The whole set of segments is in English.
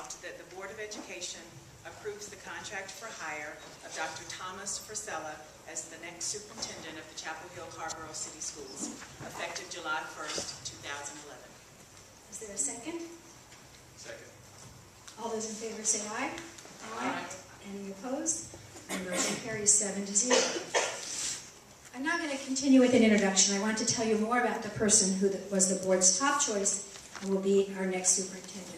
that the Board of Education approves the contract for hire of Dr. Thomas Frisella as the next superintendent of the Chapel Hill Harborough City Schools, effective July 1st, 2011. Is there a second? Second. All those in favor say aye. Aye. Any opposed? And motion carries 7-0. I'm now going to continue with an introduction. I want to tell you more about the person who was the board's top choice and will be our next superintendent.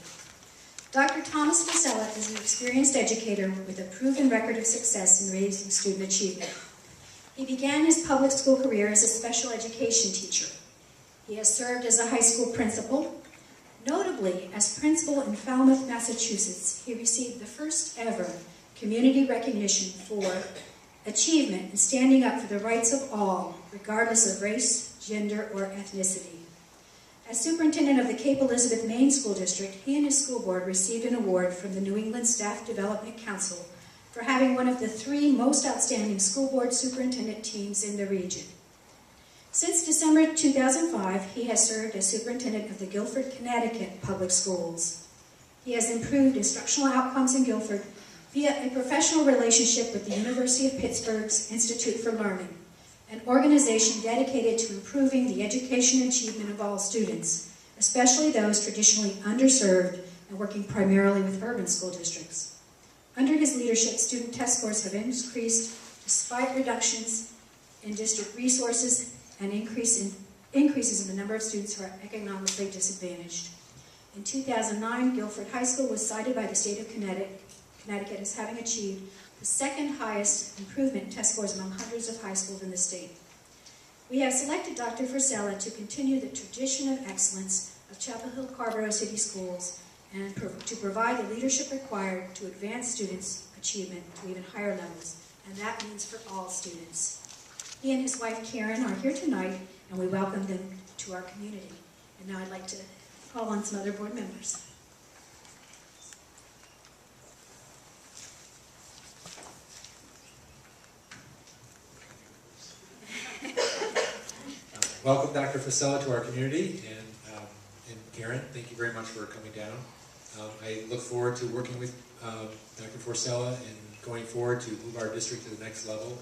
Dr. Thomas Frisella is an experienced educator with a proven record of success in raising student achievement. He began his public school career as a special education teacher. He has served as a high school principal. Notably, as principal in Falmouth, Massachusetts, he received the first ever community recognition for achievement in standing up for the rights of all, regardless of race, gender, or ethnicity. As superintendent of the Cape Elizabeth Main School District, he and his school board received an award from the New England Staff Development Council for having one of the 3 most outstanding school board superintendent teams in the region. Since December 2005, he has served as superintendent of the Guilford, Connecticut Public Schools. He has improved instructional outcomes in Guilford via a professional relationship with the University of Pittsburgh's Institute for Learning, an organization dedicated to improving the education and achievement of all students, especially those traditionally underserved and working primarily with urban school districts. Under his leadership, student test scores have increased despite reductions in district resources and increases in the number of students who are economically disadvantaged. In 2009, Guilford High School was cited by the state of Connecticut as having achieved the second highest improvement in test scores among hundreds of high schools in the state. We have selected Dr. Frisella to continue the tradition of excellence of Chapel Hill Harborough City Schools and to provide the leadership required to advance students' achievement to even higher levels, and that means for all students. He and his wife Karen are here tonight, and we welcome them to our community. And now I'd like to call on some other board members. Welcome, Dr. Frisella, to our community, and Karen, thank you very much for coming down. I look forward to working with Dr. Frisella and going forward to move our district to the next level.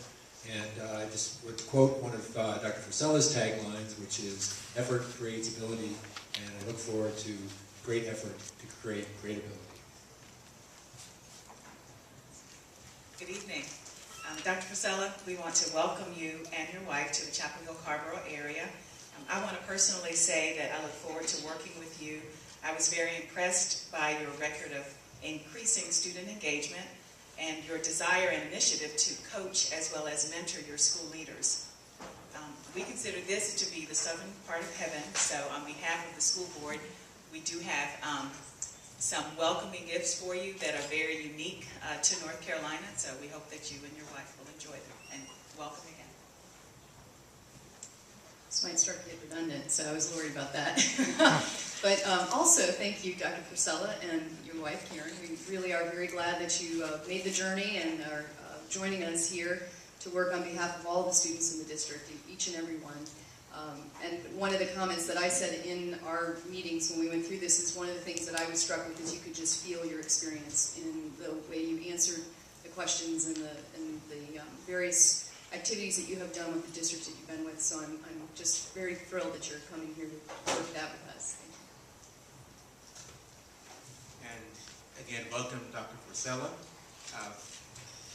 And I just would quote one of Dr. Frisella's taglines, which is, effort creates ability, and I look forward to great effort to create great ability. Good evening. Dr. Frisella, we want to welcome you and your wife to the Chapel Hill Harborough area. I want to personally say that I look forward to working with you. I was very impressed by your record of increasing student engagement and your desire and initiative to coach as well as mentor your school leaders. We consider this to be the southern part of heaven, so on behalf of the school board, we do have some welcoming gifts for you that are very unique to North Carolina, so we hope that you and your wife will enjoy them, and welcome again. This might start to get redundant, so I was worried about that. But also, thank you, Dr. Frisella, and your wife, Karen. We really are very glad that you made the journey and are joining us here to work on behalf of all the students in the district, each and every one. And one of the comments that I said in our meetings when we went through this is one of the things that I was struck with is you could just feel your experience in the way you answered the questions and the various activities that you have done with the districts that you've been with. So I'm just very thrilled that you're coming here to work that with us. Thank you. And again, welcome, Dr. Frisella.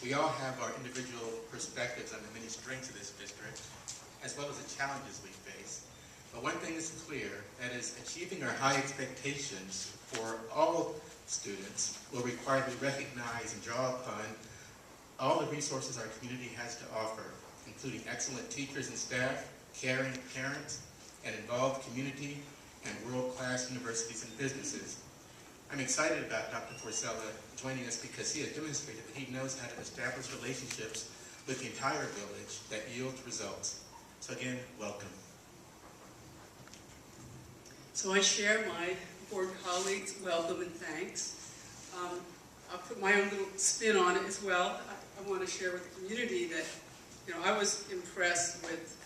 We all have our individual perspectives on the many strengths of this district, as well as the challenges we face. But one thing is clear, that is achieving our high expectations for all students will require that we recognize and draw upon all the resources our community has to offer, including excellent teachers and staff, caring parents, and involved community and world-class universities and businesses. I'm excited about Dr. Frisella joining us because he has demonstrated that he knows how to establish relationships with the entire village that yield results. So again, welcome. So I share my board colleagues' welcome and thanks. I'll put my own little spin on it as well. I want to share with the community that, I was impressed with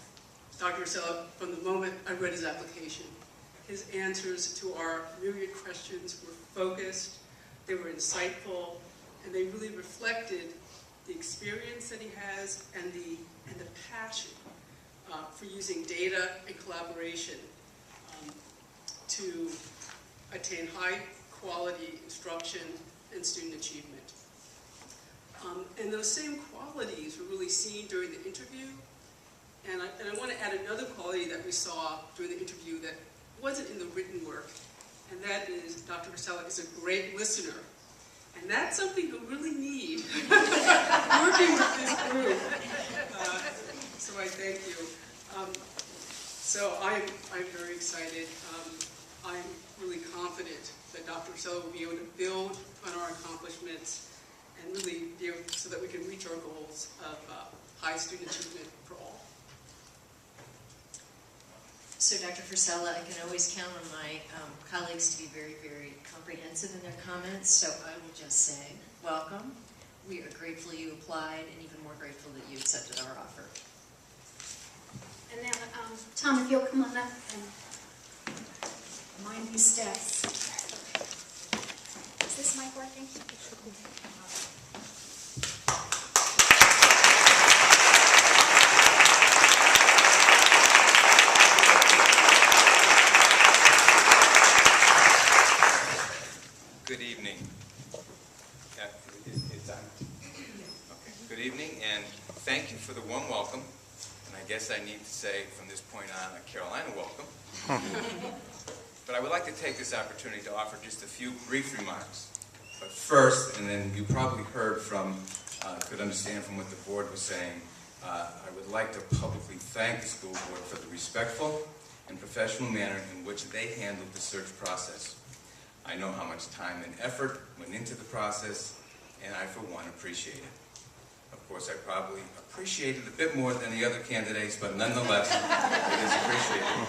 Dr. Frisella from the moment I read his application. His answers to our myriad questions were focused. They were insightful, and they really reflected the experience that he has and the passion for using data and collaboration to attain high quality instruction and student achievement. And those same qualities were really seen during the interview. And I want to add another quality that we saw during the interview that wasn't in the written work, and that is Dr. Priscilla is a great listener. And that's something you really need working with this group. So I thank you. So I'm very excited. I'm really confident that Dr. Priscilla will be able to build on our accomplishments and really be able so that we can reach our goals of high student achievement for all. So Dr. Frisella, I can always count on my colleagues to be very, very comprehensive in their comments, so I will just say, welcome. We are grateful you applied, and even more grateful that you accepted our offer. And now, Tom, if you'll come on up and mind these steps. Is this mic working? Good evening. It's on. Okay. Good evening, and thank you for the warm welcome. And I guess I need to say from this point on a Carolina welcome. But I would like to take this opportunity to offer just a few brief remarks. But first, and then you probably heard from, could understand from what the board was saying, I would like to publicly thank the school board for the respectful and professional manner in which they handled the search process. I know how much time and effort went into the process, and I, for one, appreciate it. Of course, I probably appreciate it a bit more than the other candidates, but nonetheless, it is appreciated.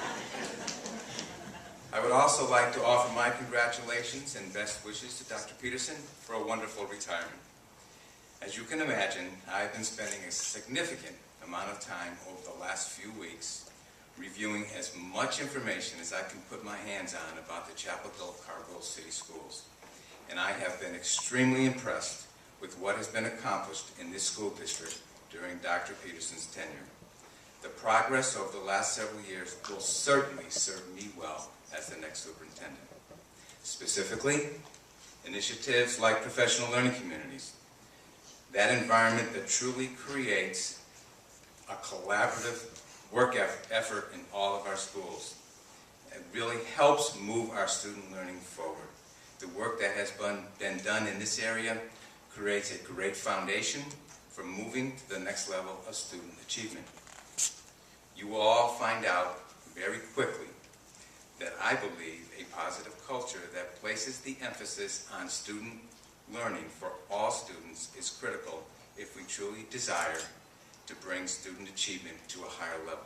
I would also like to offer my congratulations and best wishes to Dr. Peterson for a wonderful retirement. As you can imagine, I've been spending a significant amount of time over the last few weeks reviewing as much information as I can put my hands on about the Chapel Hill Carrboro City Schools. And I have been extremely impressed with what has been accomplished in this school district during Dr. Peterson's tenure. The progress over the last several years will certainly serve me well as the next superintendent. Specifically, initiatives like professional learning communities, that environment that truly creates a collaborative work effort in all of our schools. It really helps move our student learning forward. The work that has been done in this area creates a great foundation for moving to the next level of student achievement. You will all find out very quickly that I believe a positive culture that places the emphasis on student learning for all students is critical if we truly desire to bring student achievement to a higher level.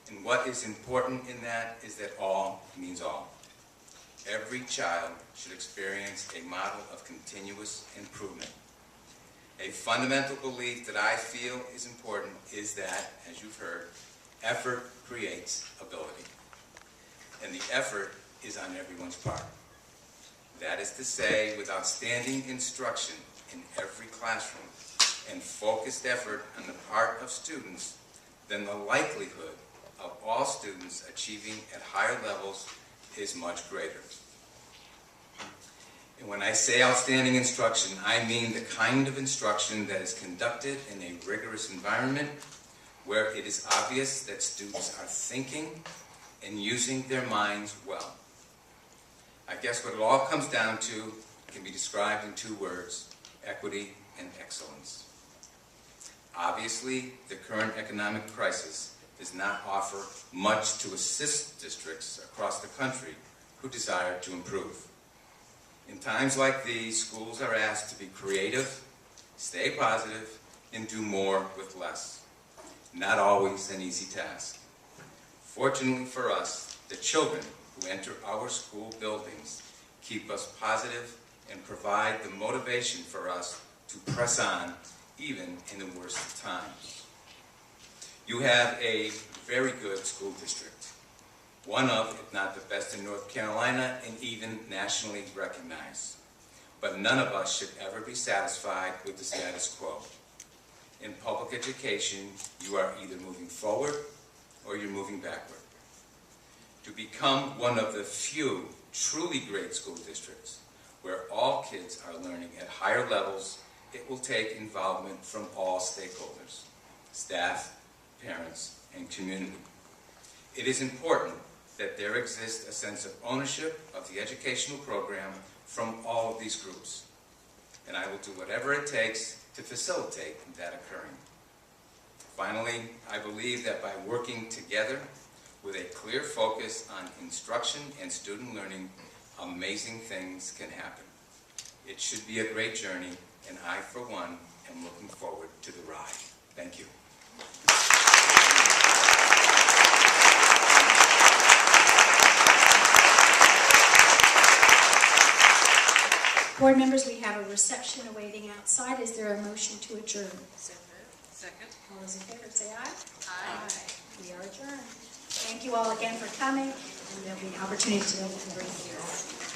And what is important in that is that all means all. Every child should experience a model of continuous improvement. A fundamental belief that I feel is important is that, as you've heard, effort creates ability. And the effort is on everyone's part. That is to say, with outstanding instruction in every classroom and focused effort on the part of students, then the likelihood of all students achieving at higher levels is much greater. And when I say outstanding instruction, I mean the kind of instruction that is conducted in a rigorous environment where it is obvious that students are thinking and using their minds well. I guess what it all comes down to can be described in two words: equity and excellence. Obviously, the current economic crisis does not offer much to assist districts across the country who desire to improve. In times like these, schools are asked to be creative, stay positive, and do more with less. Not always an easy task. Fortunately for us, the children who enter our school buildings keep us positive and provide the motivation for us to press on even in the worst of times. You have a very good school district, one of, if not the best in North Carolina, and even nationally recognized. but none of us should ever be satisfied with the status quo. In public education, you are either moving forward or you're moving backward. To become one of the few truly great school districts where all kids are learning at higher levels, it will take involvement from all stakeholders, staff, parents, and community. It is important that there exists a sense of ownership of the educational program from all of these groups, and I will do whatever it takes to facilitate that occurring. Finally, I believe that by working together with a clear focus on instruction and student learning, amazing things can happen. It should be a great journey, and I, for one, am looking forward to the ride. Thank you. Board members, we have a reception awaiting outside. Is there a motion to adjourn? Second. All those in favor say aye. Aye. We are adjourned. Thank you all again for coming, and there'll be an opportunity to brief you.